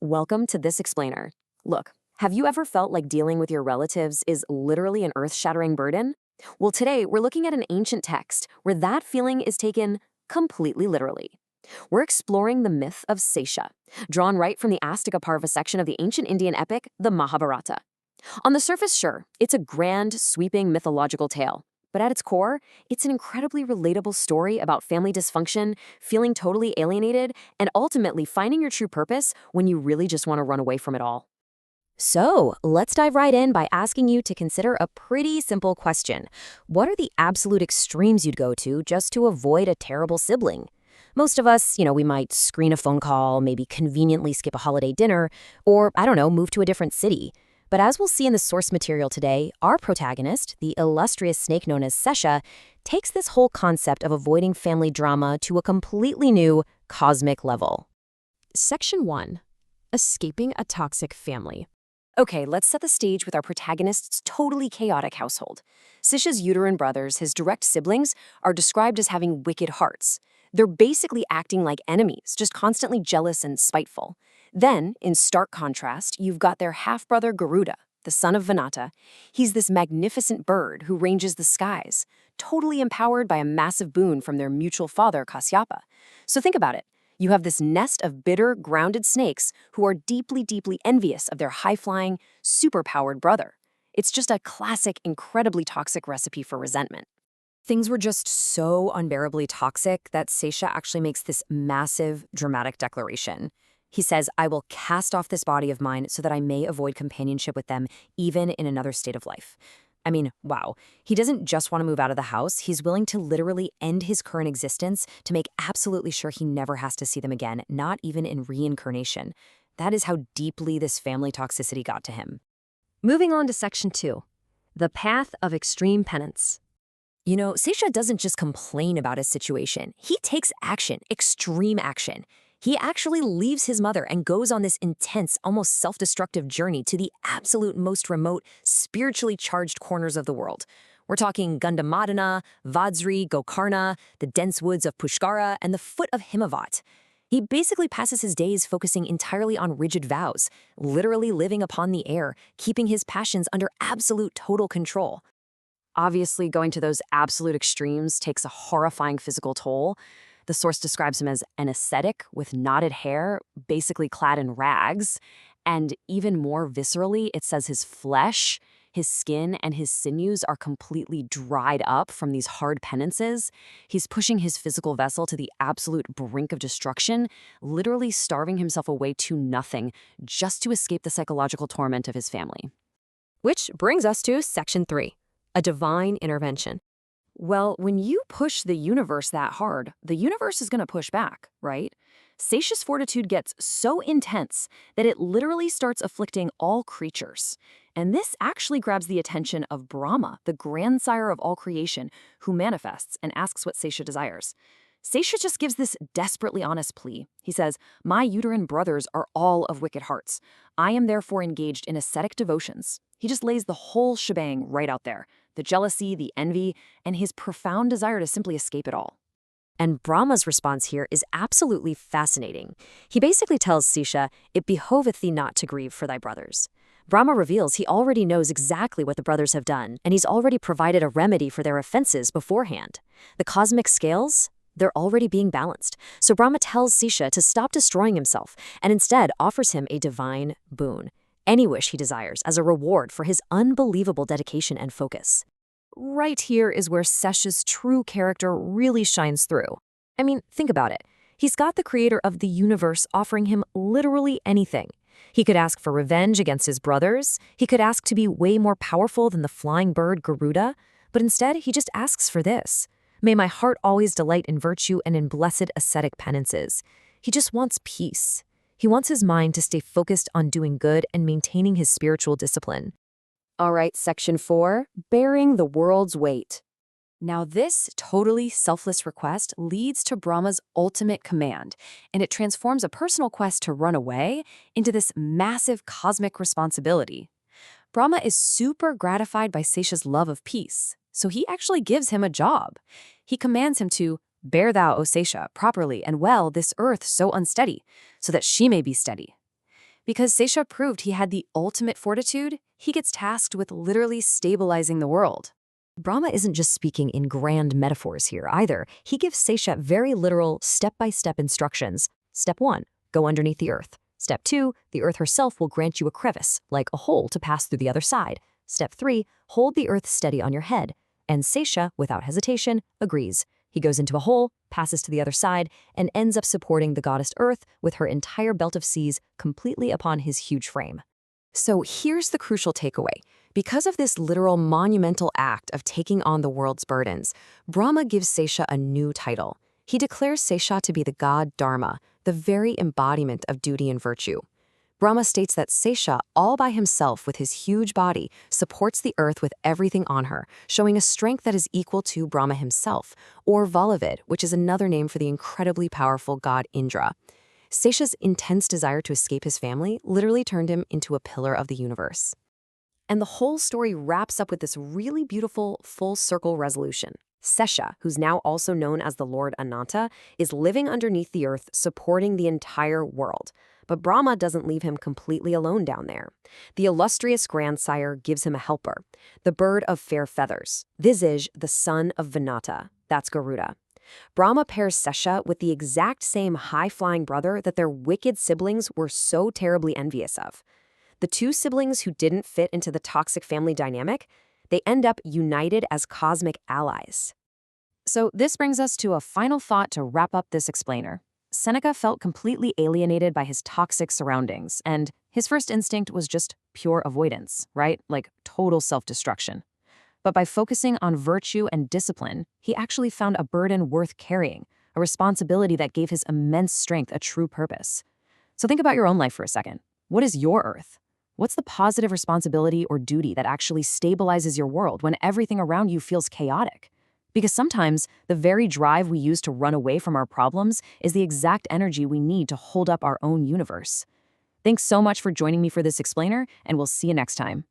Welcome to This Explainer. Look, have you ever felt like dealing with your relatives is literally an earth-shattering burden? Well, today we're looking at an ancient text where that feeling is taken completely literally. We're exploring the myth of Sesha, drawn right from the Astakaparva section of the ancient Indian epic, the Mahabharata. On the surface, sure, it's a grand, sweeping mythological tale. But at its core, it's an incredibly relatable story about family dysfunction, feeling totally alienated, and ultimately finding your true purpose when you really just want to run away from it all. So, let's dive right in by asking you to consider a pretty simple question. What are the absolute extremes you'd go to just to avoid a terrible sibling? Most of us, we might screen a phone call, maybe conveniently skip a holiday dinner, or, move to a different city. But as we'll see in the source material today, our protagonist, the illustrious snake known as Sesha, takes this whole concept of avoiding family drama to a completely new, cosmic level. Section 1. Escaping a toxic family. Okay, let's set the stage with our protagonist's totally chaotic household. Sesha's uterine brothers, his direct siblings, are described as having wicked hearts. They're basically acting like enemies, just constantly jealous and spiteful. Then, in stark contrast, you've got their half-brother Garuda, the son of Vinata. He's this magnificent bird who ranges the skies, totally empowered by a massive boon from their mutual father, Kasyapa. So think about it. You have this nest of bitter, grounded snakes who are deeply, deeply envious of their high-flying, super-powered brother. It's just a classic, incredibly toxic recipe for resentment. Things were just so unbearably toxic that Sesha actually makes this massive, dramatic declaration. He says, "I will cast off this body of mine so that I may avoid companionship with them, even in another state of life." I mean, wow. He doesn't just want to move out of the house. He's willing to literally end his current existence to make absolutely sure he never has to see them again, not even in reincarnation. That is how deeply this family toxicity got to him. Moving on to Section 2. The path of extreme penance. Sesha doesn't just complain about his situation. He takes action, extreme action. He actually leaves his mother and goes on this intense, almost self-destructive journey to the absolute most remote, spiritually charged corners of the world. We're talking Gandhamadana, Vajri, Gokarna, the dense woods of Pushkara, and the foot of Himavat. He basically passes his days focusing entirely on rigid vows, literally living upon the air, keeping his passions under absolute total control. Obviously, going to those absolute extremes takes a horrifying physical toll. The source describes him as an ascetic with knotted hair, basically clad in rags. And even more viscerally, it says his flesh, his skin, and his sinews are completely dried up from these hard penances. He's pushing his physical vessel to the absolute brink of destruction, literally starving himself away to nothing just to escape the psychological torment of his family. Which brings us to Section 3, a divine intervention. Well, when you push the universe that hard, the universe is going to push back, right? Sesha's fortitude gets so intense that it literally starts afflicting all creatures. And this actually grabs the attention of Brahma, the grandsire of all creation, who manifests and asks what Sesha desires. Sesha just gives this desperately honest plea. He says, "My uterine brothers are all of wicked hearts. I am therefore engaged in ascetic devotions." He just lays the whole shebang right out there. The jealousy, the envy, and his profound desire to simply escape it all. And Brahma's response here is absolutely fascinating. He basically tells Sesha, "It behoveth thee not to grieve for thy brothers." Brahma reveals he already knows exactly what the brothers have done, and he's already provided a remedy for their offenses beforehand. The cosmic scales, they're already being balanced. So Brahma tells Sesha to stop destroying himself, and instead offers him a divine boon. Any wish he desires as a reward for his unbelievable dedication and focus. Right here is where Sesha's true character really shines through. I mean, think about it. He's got the creator of the universe offering him literally anything. He could ask for revenge against his brothers. He could ask to be way more powerful than the flying bird Garuda. But instead, he just asks for this. "May my heart always delight in virtue and in blessed ascetic penances." He just wants peace. He wants his mind to stay focused on doing good and maintaining his spiritual discipline. All right, Section 4, bearing the world's weight. Now this totally selfless request leads to Brahma's ultimate command, and it transforms a personal quest to run away into this massive cosmic responsibility. Brahma is super gratified by Sesha's love of peace, so he actually gives him a job. He commands him to "Bear thou, O Sesha, properly and well this earth so unsteady, so that she may be steady." Because Sesha proved he had the ultimate fortitude, he gets tasked with literally stabilizing the world. Brahma isn't just speaking in grand metaphors here either. He gives Sesha very literal step-by-step instructions. Step 1, go underneath the earth. Step 2, the earth herself will grant you a crevice, like a hole to pass through the other side. Step 3, hold the earth steady on your head. And Sesha, without hesitation, agrees. He goes into a hole, passes to the other side, and ends up supporting the goddess Earth with her entire belt of seas completely upon his huge frame. So here's the crucial takeaway. Because of this literal monumental act of taking on the world's burdens, Brahma gives Sesha a new title. He declares Sesha to be the god Dharma, the very embodiment of duty and virtue. Brahma states that Sesha, all by himself with his huge body, supports the earth with everything on her, showing a strength that is equal to Brahma himself, or Valavid, which is another name for the incredibly powerful god Indra. Sesha's intense desire to escape his family literally turned him into a pillar of the universe. And the whole story wraps up with this really beautiful full-circle resolution. Sesha, who's now also known as the Lord Ananta, is living underneath the earth, supporting the entire world. But Brahma doesn't leave him completely alone down there. The illustrious grandsire gives him a helper, the bird of fair feathers, Visage, the son of Vinata. That's Garuda. Brahma pairs Sesha with the exact same high-flying brother that their wicked siblings were so terribly envious of. The two siblings who didn't fit into the toxic family dynamic, they end up united as cosmic allies. So this brings us to a final thought to wrap up this explainer. Seneca felt completely alienated by his toxic surroundings, and his first instinct was just pure avoidance, right? Like total self-destruction. But by focusing on virtue and discipline, he actually found a burden worth carrying, a responsibility that gave his immense strength a true purpose. So think about your own life for a second. What is your earth? What's the positive responsibility or duty that actually stabilizes your world when everything around you feels chaotic? Because sometimes the very drive we use to run away from our problems is the exact energy we need to hold up our own universe. Thanks so much for joining me for this explainer, and we'll see you next time.